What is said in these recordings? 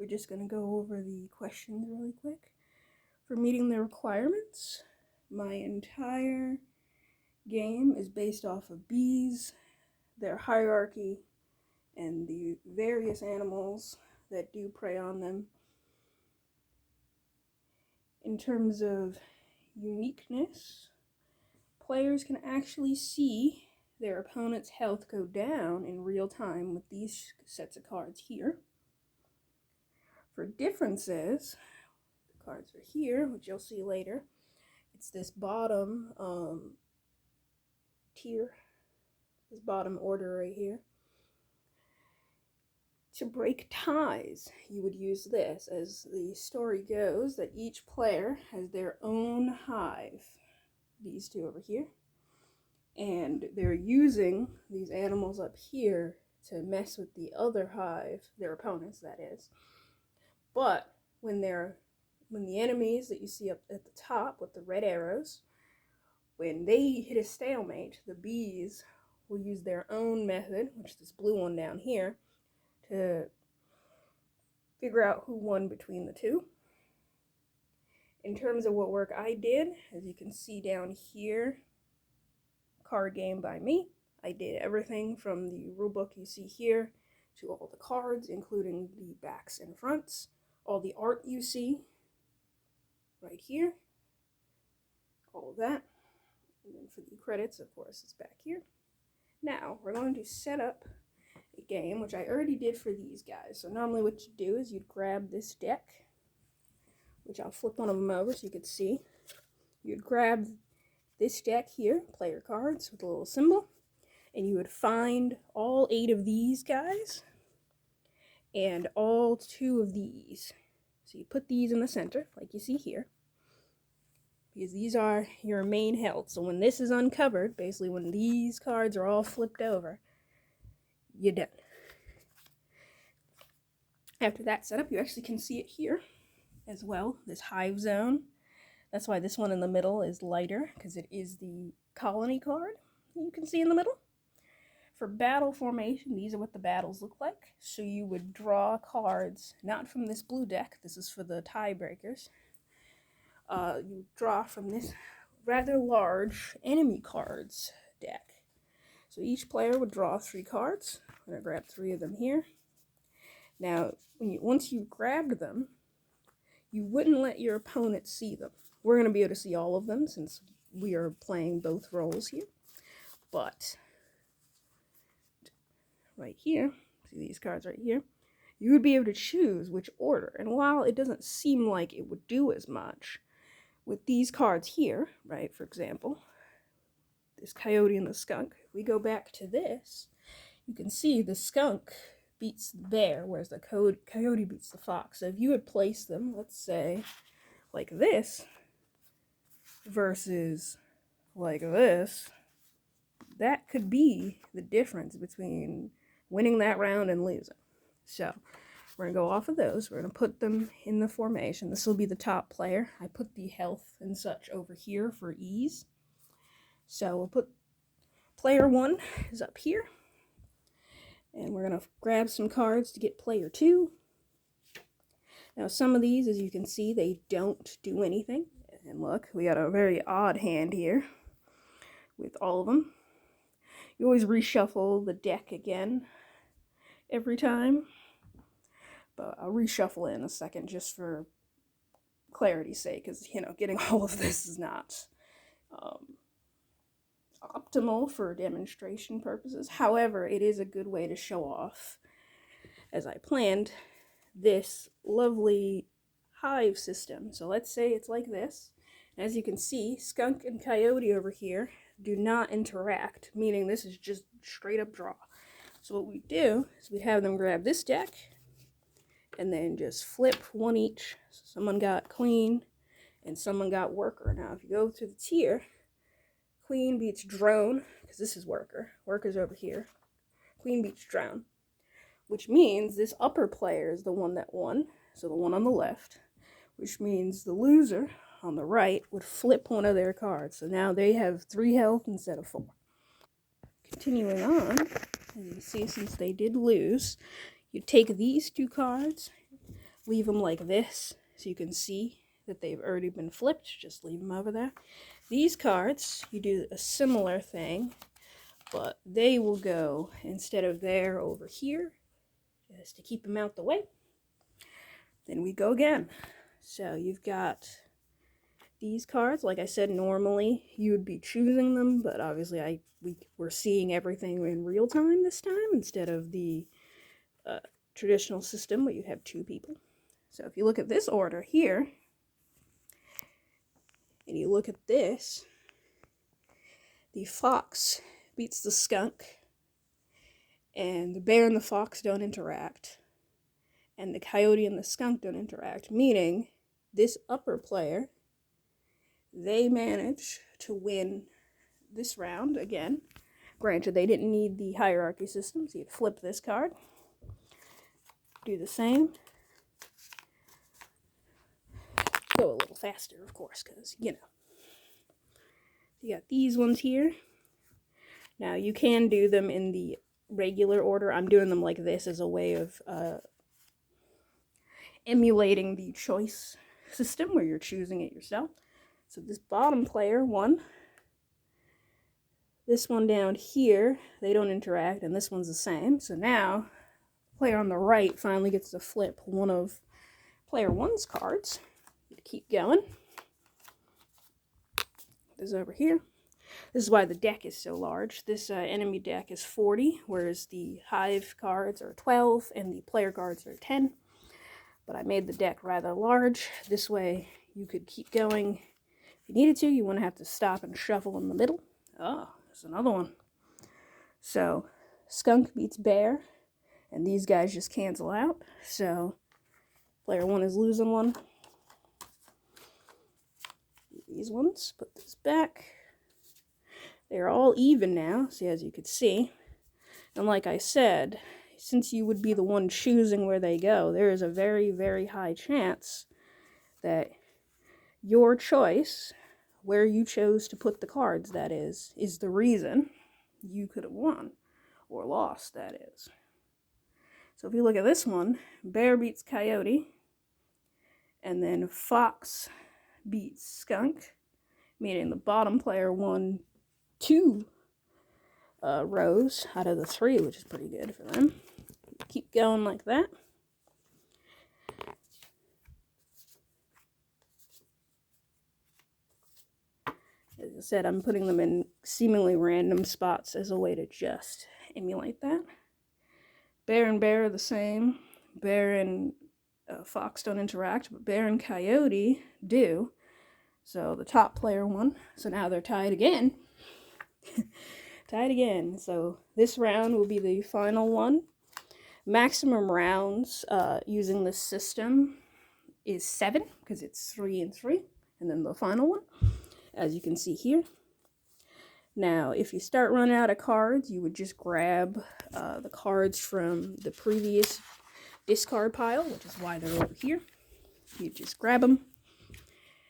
we're just going to go over the questions really quick. For meeting the requirements, my entire game is based off of bees, their hierarchy, and the various animals that do prey on them. In terms of uniqueness, players can actually see their opponent's health go down in real time with these sets of cards here. For differences, the cards are here, which you'll see later. It's this bottom tier, this bottom order right here. To break ties, you would use this. As the story goes, that each player has their own hive, these two over here, and they're using these animals up here to mess with the other hive, their opponents, that is. But when the enemies that you see up at the top with the red arrows, when they hit a stalemate, the bees will use their own method, which is this blue one down here, to figure out who won between the two. In terms of what work I did, as you can see down here, card game by me, I did everything from the rulebook you see here to all the cards, including the backs and fronts, all the art you see right here, all of that. And then for the credits, of course, it's back here. Now, we're going to set up a game, which I already did for these guys. So normally what you do is you'd grab this deck, which I'll flip one of them over so you could see. You'd grab this deck here, player cards with a little symbol, and you would find all 8 of these guys and all 2 of these. So you put these in the center, like you see here, because these are your main health. So when this is uncovered, basically when these cards are all flipped over, you're done. After that setup, you actually can see it here as well, this hive zone. That's why this one in the middle is lighter, because it is the colony card you can see in the middle. For battle formation, these are what the battles look like. So you would draw cards, not from this blue deck, this is for the tiebreakers. You draw from this rather large enemy cards deck. So each player would draw 3 cards. I'm going to grab 3 of them here. Now, once you grabbed them, you wouldn't let your opponent see them. We're going to be able to see all of them since we are playing both roles here. But right here, see these cards right here, you would be able to choose which order. And while it doesn't seem like it would do as much, with these cards here, right, for example, this coyote and the skunk, if we go back to this, you can see the skunk beats the bear, whereas the coyote beats the fox. So if you would place them, let's say, like this, versus like this, that could be the difference between winning that round and losing. So we're going to go off of those. We're going to put them in the formation. This will be the top player. I put the health and such over here for ease. So we'll put player 1 is up here. And we're going to grab some cards to get player 2. Now some of these, as you can see, they don't do anything. And look, we got a very odd hand here with all of them. You always reshuffle the deck again every time. But I'll reshuffle it in a second just for clarity's sake, because, getting all of this is not optimal for demonstration purposes. However, it is a good way to show off, as I planned, this lovely hive system. So let's say it's like this. As you can see, skunk and coyote over here do not interact, meaning this is just straight up draw. So what we do is we have them grab this deck and then just flip one each. So someone got queen and someone got worker. Now if you go to the tier, queen beats drone, because this is worker. Worker's over here. Queen beats drone, which means this upper player is the one that won, so the one on the left, which means the loser on the right would flip one of their cards. So now they have 3 health instead of 4. Continuing on, as you see, since they did lose, you take these 2 cards, leave them like this so you can see that they've already been flipped. Just leave them over there. These cards, you do a similar thing, but they will go, instead of there, over here, just to keep them out the way. Then we go again. So you've got these cards. Like I said, normally you would be choosing them, but obviously we're seeing everything in real time this time instead of the traditional system where you have 2 people. So if you look at this order here, and you look at this, the fox beats the skunk, and the bear and the fox don't interact, and the coyote and the skunk don't interact, meaning this upper player, they manage to win this round again. Granted, they didn't need the hierarchy system, so you'd flip this card, do the same, go a little faster, of course, because, you know. You got these ones here. Now, you can do them in the regular order. I'm doing them like this as a way of emulating the choice system where you're choosing it yourself. So this bottom player won. This one down here, they don't interact, and this one's the same. So now, player on the right finally gets to flip one of player 1's cards. Keep going. This over here. This is why the deck is so large. This enemy deck is 40, whereas the hive cards are 12 and the player cards are 10. But I made the deck rather large. This way you could keep going. If you needed to, you wouldn't have to stop and shuffle in the middle. Oh, there's another one. So, skunk beats bear, and these guys just cancel out. So, player 1 is losing one. These ones, put this back. They're all even now, see, as you could see. And like I said, since you would be the one choosing where they go, there is a very, very high chance that your choice, where you chose to put the cards, that is the reason you could have won, or lost, that is. So if you look at this one, bear beats coyote, and then fox beats skunk, meaning the bottom player won 2 rows out of the 3, which is pretty good for them. Keep going like that. As I said, I'm putting them in seemingly random spots as a way to just emulate that. Bear and bear are the same. Bear and fox don't interact, but bear and coyote do. So the top player won. So now they're tied again. Tied again. So this round will be the final one. Maximum rounds using this system is 7, because it's 3 and 3. And then the final one, as you can see here. Now, if you start running out of cards, you would just grab the cards from the previous discard pile, which is why they're over here. You just grab them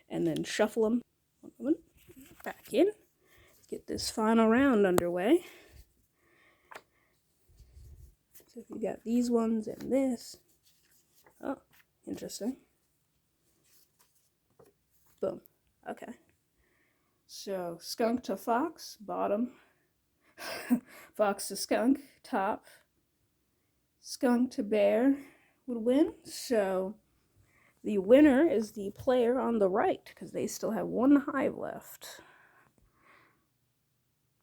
and then shuffle them back in. Get this final round underway. So if you got these ones and this. Oh, interesting. Boom. Okay. So, skunk to fox, bottom. Fox to skunk, top. Skunk to bear would win. So, the winner is the player on the right, because they still have 1 hive left.